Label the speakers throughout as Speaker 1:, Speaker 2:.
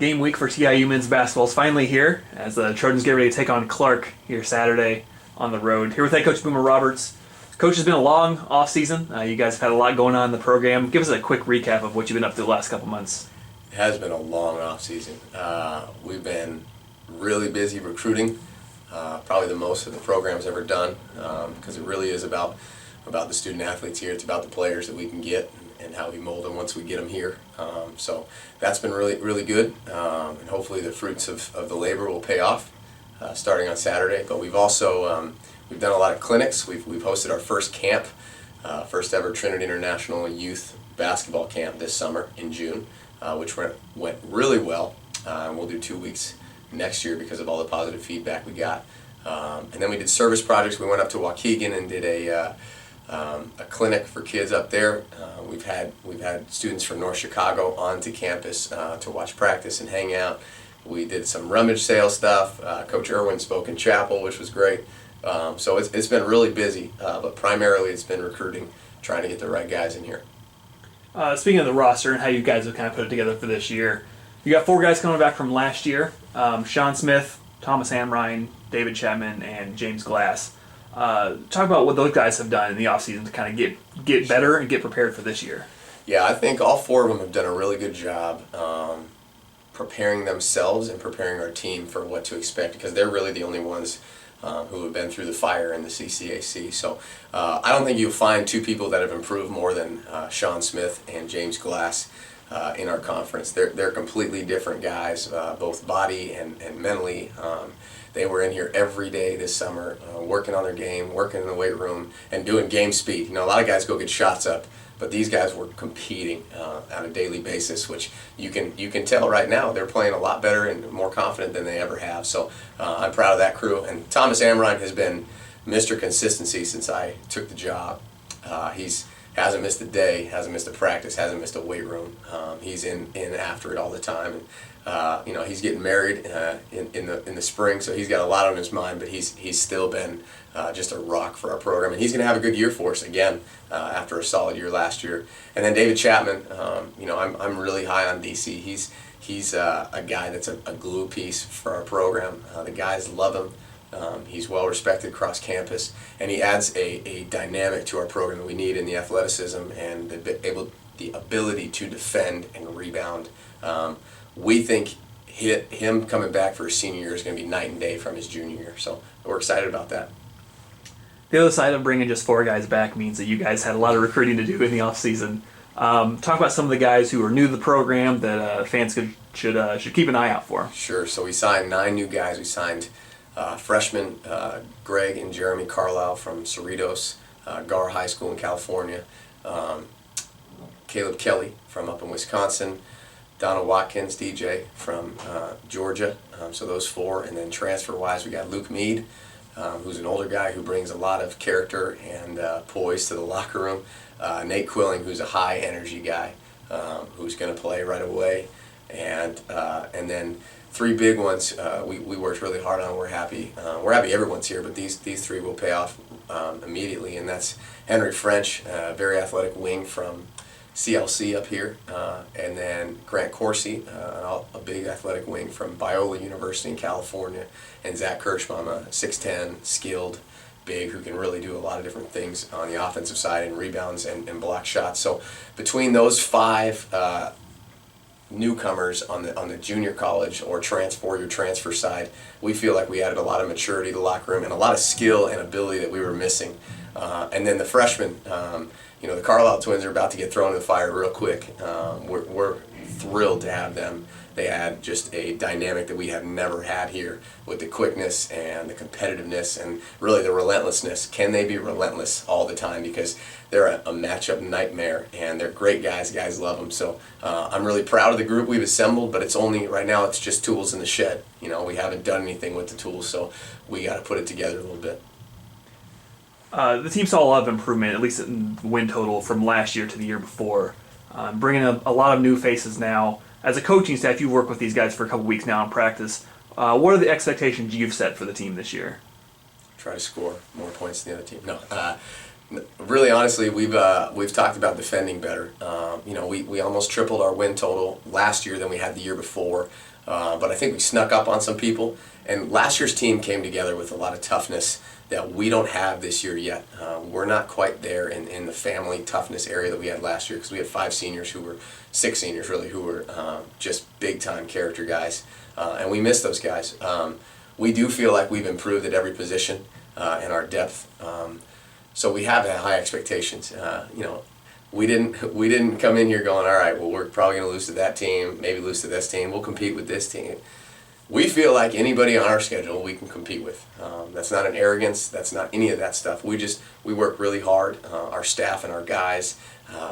Speaker 1: Game week for TIU men's basketball is finally here as the Trojans get ready to take on Clarke here Saturday on the road. Here with head coach Boomer Roberts. Coach, has been a long off season. You guys have had a lot going on in the program. Give us a quick recap of what you've been up to the last couple months.
Speaker 2: It has been a long off season. We've been really busy recruiting, probably the most that the program's ever done, because it really is about the student athletes here. It's about the players that we can get and how we mold them once we get them here. So that's been really good, and hopefully the fruits of the labor will pay off starting on Saturday. But we've also we've done a lot of clinics. We've hosted our first camp, first ever Trinity International youth basketball camp this summer in June, which went really well. We'll do 2 weeks next year because of all the positive feedback we got. And then we did service projects. We went up to Waukegan and did a clinic for kids up there. We've had students from North Chicago onto campus to watch practice and hang out. We did some rummage sale stuff. Coach Irwin spoke in chapel, which was great. So it's been really busy, but primarily it's been recruiting, trying to get the right guys in here.
Speaker 1: Speaking of the roster and how you guys have kind of put it together for this year, you got 4 guys coming back from last year: Sean Smith, Thomas Hamrine, David Chapman, and James Glass. Talk about what those guys have done in the offseason to kind of get better and get prepared for this year.
Speaker 2: Yeah, I think all 4 of them have done a really good job preparing themselves and preparing our team for what to expect, because they're really the only ones who have been through the fire in the CCAC. So I don't think you'll find 2 people that have improved more than Sean Smith and James Glass in our conference. They're completely different guys, both body and mentally. They were in here every day this summer, working on their game, working in the weight room, and doing game speed. You know, a lot of guys go get shots up, but these guys were competing on a daily basis, which you can tell right now they're playing a lot better and more confident than they ever have. So I'm proud of that crew. And Thomas Amrine has been Mr. Consistency since I took the job. He's hasn't missed a day, hasn't missed a practice, hasn't missed a weight room. He's in after it all the time. And, you know, he's getting married in the spring, so he's got a lot on his mind. But he's still been just a rock for our program, and he's going to have a good year for us again after a solid year last year. And then David Chapman, you know, I'm really high on DC. He's a guy that's a glue piece for our program. The guys love him. He's well respected across campus, and he adds a dynamic to our program that we need in the athleticism and the ability to defend and rebound. We think him coming back for his senior year is going to be night and day from his junior year, so we're excited about that.
Speaker 1: The other side of bringing just 4 guys back means that you guys had a lot of recruiting to do in the offseason. Talk about some of the guys who are new to the program that fans should keep an eye out for.
Speaker 2: Sure. So we signed 9 new guys. We signed freshmen Greg and Jeremy Carlisle from Cerritos, Gar High School in California, Caleb Kelly from up in Wisconsin, Donna Watkins, DJ from Georgia. So those 4, and then transfer-wise we got Luke Mead, who's an older guy who brings a lot of character and poise to the locker room. Nate Quilling, who's a high-energy guy, who's going to play right away, and then 3 big ones we worked really hard on. We're happy everyone's here, but these 3 will pay off immediately, and that's Henry French, very athletic wing from CLC up here, and then Grant Corsi, a big athletic wing from Biola University in California, and Zach Kirschbaum, a 6'10", skilled big who can really do a lot of different things on the offensive side and rebounds and block shots. So between those 5 newcomers on the junior college or transfer side, we feel like we added a lot of maturity to the locker room and a lot of skill and ability that we were missing. And then the freshmen, you know, the Carlisle twins are about to get thrown in the fire real quick. We're thrilled to have them. They add just a dynamic that we have never had here with the quickness and the competitiveness and really the relentlessness. Can they be relentless all the time? Because they're a matchup nightmare, and they're great guys. Guys love them. So I'm really proud of the group we've assembled, but it's only, right now, it's just tools in the shed. You know, we haven't done anything with the tools, so we got to put it together a little bit.
Speaker 1: The team saw a lot of improvement, at least in win total, from last year to the year before. Bringing a lot of new faces now. As a coaching staff, you've worked with these guys for a couple weeks now in practice. What are the expectations you've set for the team this year?
Speaker 2: Try to score more points than the other team. Really, honestly, we've talked about defending better. We almost tripled our win total last year than we had the year before, but I think we snuck up on some people. And last year's team came together with a lot of toughness that we don't have this year yet. We're not quite there in the family toughness area that we had last year, because we had six seniors really, who were just big time character guys, and we miss those guys. We do feel like we've improved at every position in our depth. So we have high expectations. We didn't come in here going, all right, well, we're probably going to lose to that team, maybe lose to this team. We'll compete with this team. We feel like anybody on our schedule we can compete with. That's not an arrogance. That's not any of that stuff. We work really hard, our staff and our guys,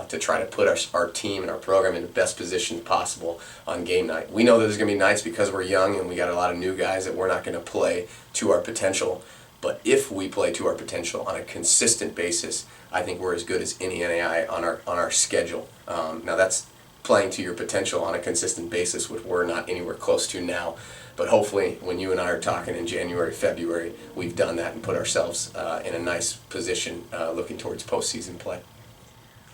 Speaker 2: to try to put our team and our program in the best position possible on game night. We know that there's going to be nights, because we're young and we got a lot of new guys, that we're not going to play to our potential. But if we play to our potential on a consistent basis, I think we're as good as any NAI on our schedule. Now that's playing to your potential on a consistent basis, which we're not anywhere close to now. But hopefully, when you and I are talking in January, February, we've done that and put ourselves in a nice position looking towards postseason play.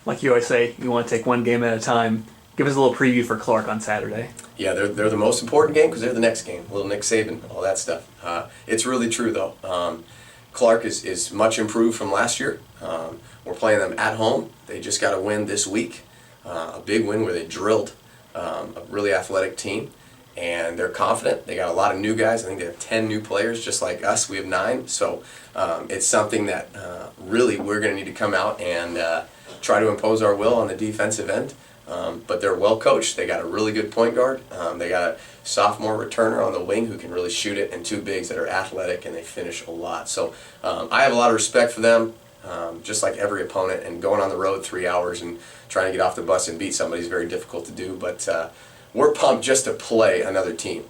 Speaker 1: Like you always say, you want to take one game at a time. Give us a little preview for Clarke on Saturday.
Speaker 2: Yeah, they're the most important game, because they're the next game. Little Nick Saban, all that stuff. It's really true, though. Clarke is much improved from last year. We're playing them at home. They just got a win this week, a big win where they drilled a really athletic team, and they're confident. They got a lot of new guys. I think they have 10 new players, just like us. We have 9. So it's something that really we're going to need to come out and try to impose our will on the defensive end. But they're well coached. They got a really good point guard. They got a sophomore returner on the wing who can really shoot it, and 2 bigs that are athletic, and they finish a lot. So I have a lot of respect for them, just like every opponent. And going on the road 3 hours and trying to get off the bus and beat somebody is very difficult to do. But we're pumped just to play another team.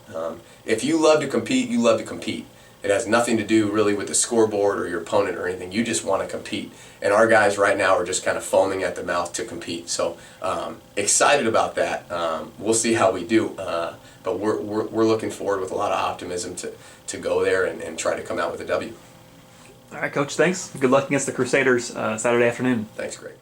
Speaker 2: If you love to compete, you love to compete. It has nothing to do really with the scoreboard or your opponent or anything. You just want to compete. And our guys right now are just kind of foaming at the mouth to compete. So excited about that. We'll see how we do. But we're looking forward with a lot of optimism to go there and try to come out with a W.
Speaker 1: All right, Coach, thanks. Good luck against the Crusaders Saturday afternoon.
Speaker 2: Thanks, Greg.